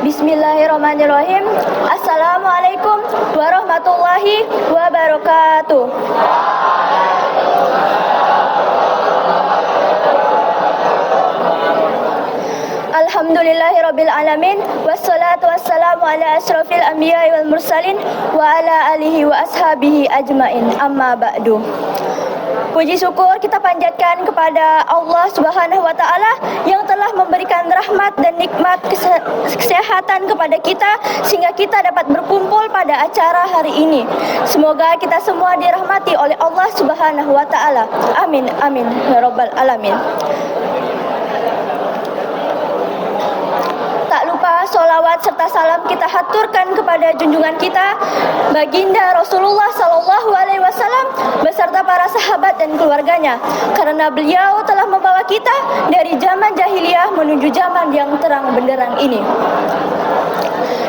Bismillahirrahmanirrahim. Assalamualaikum warahmatullahi wabarakatuh. Alhamdulillahirabbil alamin wassalatu wassalamu ala asrofil anbiya'i wal mursalin wa ala alihi wa ashabihi ajmain. Amma ba'du. Puji syukur kita panjatkan kepada Allah Subhanahu wa taala yang telah memberikan rahmat dan nikmat kesehatan kepada kita sehingga kita dapat berkumpul pada acara hari ini. Semoga kita semua dirahmati oleh Allah Subhanahu wa taala. Amin amin ya rabbal alamin. Tak lupa sholawat serta salam kita haturkan kepada junjungan kita Baginda Rasulullah Sallallahu Alaihi Wasallam beserta para sahabat dan keluarganya, karena beliau telah membawa kita dari zaman jahiliyah menuju zaman yang terang benderang ini.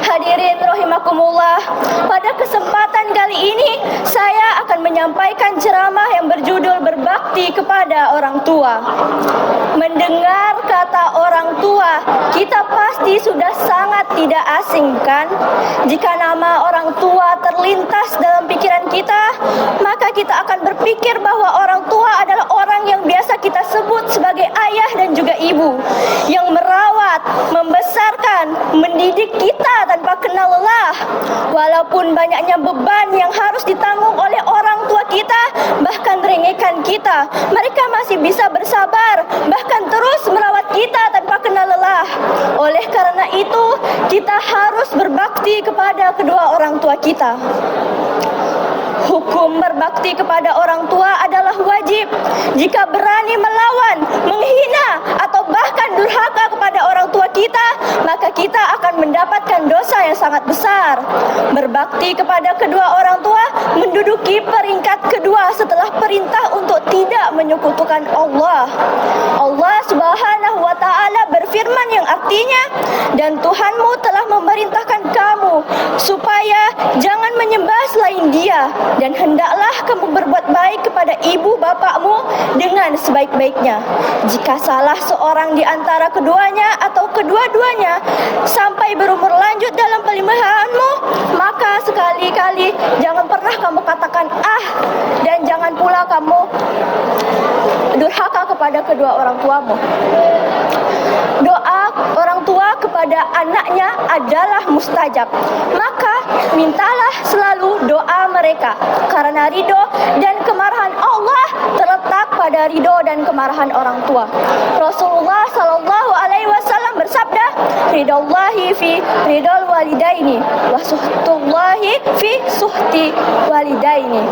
Hadirin rahimakumullah, pada kesempatan kali ini saya akan menyampaikan ceramah yang berjudul berbakti kepada orang tua. Mendengar kata orang tua, kita pasti sudah sangat tidak asing kan? Jika nama orang tua terlintas dalam pikiran kita, maka kita akan berpikir bahwa orang tua adalah orang yang biasa kita sebut sebagai ayah dan juga ibu, yang merawat, membesarkan, mendidik kita tanpa kenal lelah. Walaupun banyaknya beban yang harus ditanggung oleh orang tua kita, bahkan rengekan kita, mereka masih bisa bersabar, bahkan terus merawat kita tanpa kenal lelah. Oleh karena itu, kita harus berbakti kepada kedua orang tua kita. Hukum berbakti kepada orang tua adalah wajib. Jika berani melawan, menghina, atau bahkan durhaka kepada orang tua kita, maka kita akan mendapatkan dosa yang sangat besar. Berbakti kepada kedua orang tua menduduki peringkat kedua setelah perintah untuk tidak menyekutukan Allah. Allah Subhanahu wa taala berfirman yang artinya, dan Tuhanmu telah memerintahkan kamu supaya jangan menyembah selain Dia, dan hendaklah kamu berbuat baik kepada ibu bapakmu dengan sebaik-baiknya. Jika salah seorang di antara keduanya atau kedua-duanya sampai berumur lanjut dalam peliharaaanmu, maka sekali-kali jangan pernah kamu katakan ah, dan jangan pula kamu durhaka kepada kedua orang tuamu. Doa orang tua kepada anaknya adalah mustajab. Maka mintalah selalu doa mereka, karena ridho dan kemarahan Allah terletak pada ridho dan kemarahan orang tua. Rasulullah Sallallahu Alaihi Wasallam bersabda, ridallahi fi ridal walidaini wa suhtullahi fi suhti walidaini,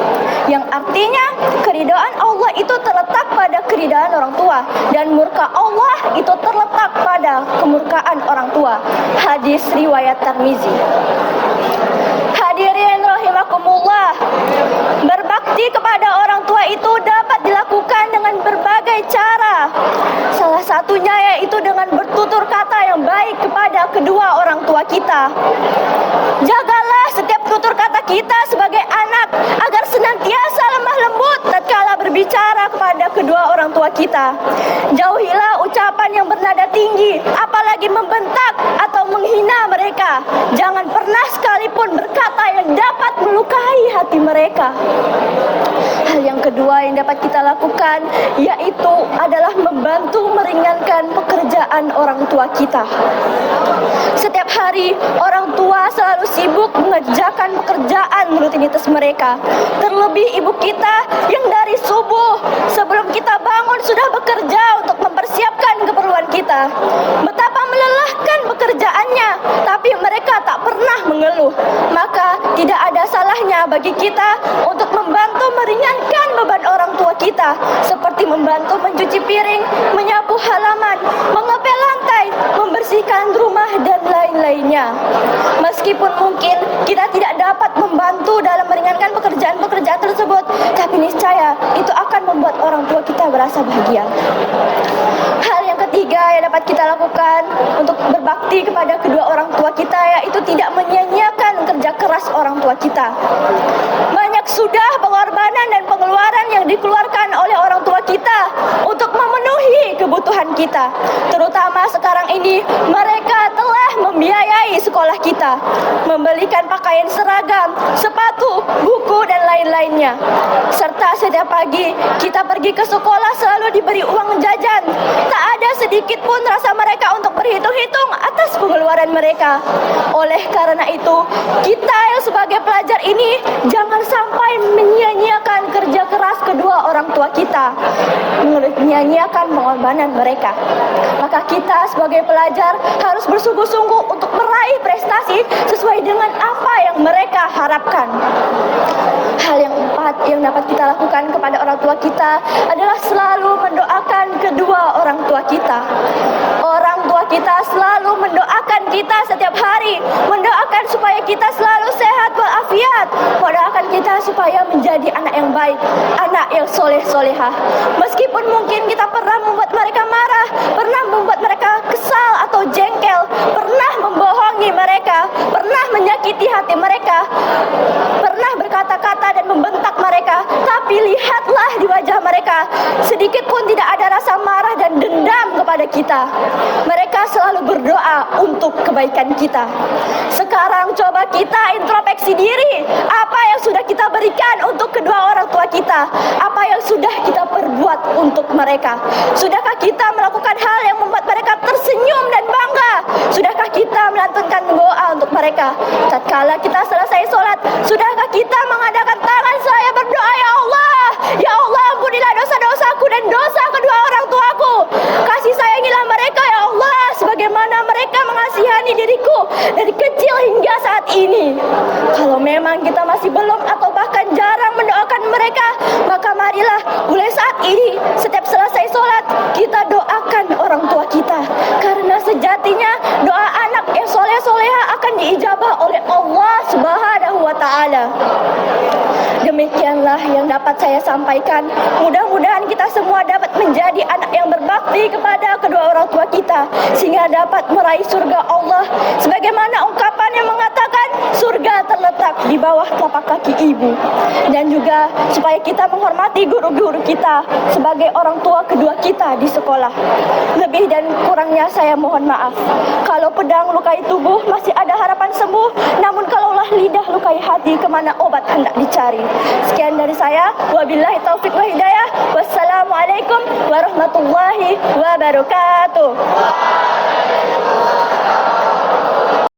yang artinya keridhaan Allah itu terletak pada keridhaan orang tua, dan murka Allah itu terletak pada kemurkaan orang tua. Hadis riwayat Tirmizi. Hadirin rahimakumullah, berbakti kepada orang tua itu dapat dilakukan dengan berbagai cara. Salah satunya yaitu dengan bertutur kata yang baik kepada kedua orang tua kita. Jagalah setiap tutur kata kita sebagai anak agar senantiasa lemah lembut tatkala berbicara kepada kedua orang tua kita. Jauhilah ucapan yang bernada tinggi, apalagi membentak atau menghina mereka. Jangan pernah sekalipun berkata yang dapat melukai hati mereka. Hal yang kedua yang dapat kita lakukan yaitu adalah membantu meringankan pekerjaan orang tua kita. Setiap hari orang tua selalu sibuk mengerjakan pekerjaan rutinitas mereka. Terlebih ibu kita yang dari subuh sebelum kita bangun sudah bekerja untuk mempersiapkan keperluan kita. Betapa melelahkan pekerjaannya, tapi mereka tak pernah mengeluh. Maka tidak ada salahnya bagi kita untuk membantu meringankan beban orang tua kita, seperti membantu mencuci piring, menyapu halaman, mengepel lantai, membersihkan rumah, dan lain-lainnya. Meskipun mungkin kita tidak dapat membantu dalam meringankan pekerjaan-pekerjaan tersebut, tapi niscaya itu akan membuat orang tua kita merasa bahagia. Hal yang ketiga yang dapat kita lakukan untuk berbakti kepada kedua orang tua kita yaitu tidak menyia-nyiakan kerja keras orang tua tua kita. Banyak sudah pengorbanan dan pengeluaran yang dikeluarkan oleh orang tua kita untuk memenuhi kebutuhan kita. Terutama sekarang ini mereka telah membiayai sekolah kita, membelikan pakaian seragam, sepatu, buku dan lain-lainnya. Serta setiap pagi kita pergi ke sekolah selalu diberi uang jajan. Tak ada sedikit pun rasa mereka untuk berhitung-hitung atas pengeluaran mereka. Oleh karena itu, kita yang sebagai pelajar ini jangan sampai menyia-nyiakan kerja keras kedua orang tua kita, menyia-nyiakan pengorbanan mereka. Maka kita sebagai pelajar harus bersungguh-sungguh untuk meraih prestasi sesuai dengan apa yang mereka harapkan. Hal yang keempat yang dapat kita lakukan kepada orang tua kita adalah selalu mendoakan kedua orang tua kita. Orang tua kita selalu mendoakan kita setiap hari, mendoakan supaya kita selalu sehat walafiat, mendoakan kita supaya menjadi anak yang baik, anak yang soleh-solehah. Meskipun mungkin kita pernah membuat mereka marah, pernah membuat mereka kesal atau jengkel, pernah membohongi mereka, pernah menyakiti hati mereka, pernah berkata-kata dan membentak mereka, tapi lihatlah di wajah mereka, sedikit pun tidak ada rasa marah dan dendam kepada kita. Mereka selalu berdoa untuk kebaikan kita. Sekarang coba kita introspeksi diri, apa yang sudah kita berikan untuk kedua orang tua kita, apa yang sudah kita perbuat untuk mereka. Sudahkah kita melakukan hal yang membuat mereka tersenyum dan bangga? Sudahkah kita melantunkan doa untuk mereka? Tatkala kita selesai sholat, sudahkah kita mengadakan tangan saya berdoa, ya Allah, ampunilah dosa-dosaku dan dosa kedua orang tuaku. Kasih sayangilah mereka ya Allah, sebagaimana mereka mengasihani diriku dari kecil hingga saat ini. Kalau memang kita masih belum atau bahkan jarang mendoakan mereka, maka marilah mulai saat ini, setiap selesai sholat, kita doakan orang tua kita. Karena sejatinya doa anak yang soleh-soleha akan diijabah oleh Allah Subhanahu wa Ta'ala. Demikianlah yang dapat saya sampaikan. Mudah-mudahan kita semua dapat menjadi anak yang berbakti kepada kedua orang tua kita, sehingga dapat meraih surga Allah. Sebagaimana ungkapan yang mengatakan surga terletak di bawah telapak kaki ibu. Dan juga supaya kita menghormati guru-guru kita sebagai orang tua kedua kita di sekolah. Lebih dan kurangnya saya mohon maaf. Kalau pedang lukai tubuh masih ada harapan sembuh, namun kalaulah lidah lukai hati, kemana obat hendak dicari. Sekian dari saya. Wabillahi taufiq wa hidayah. Wassalamualaikum warahmatullahi wabarakatuh.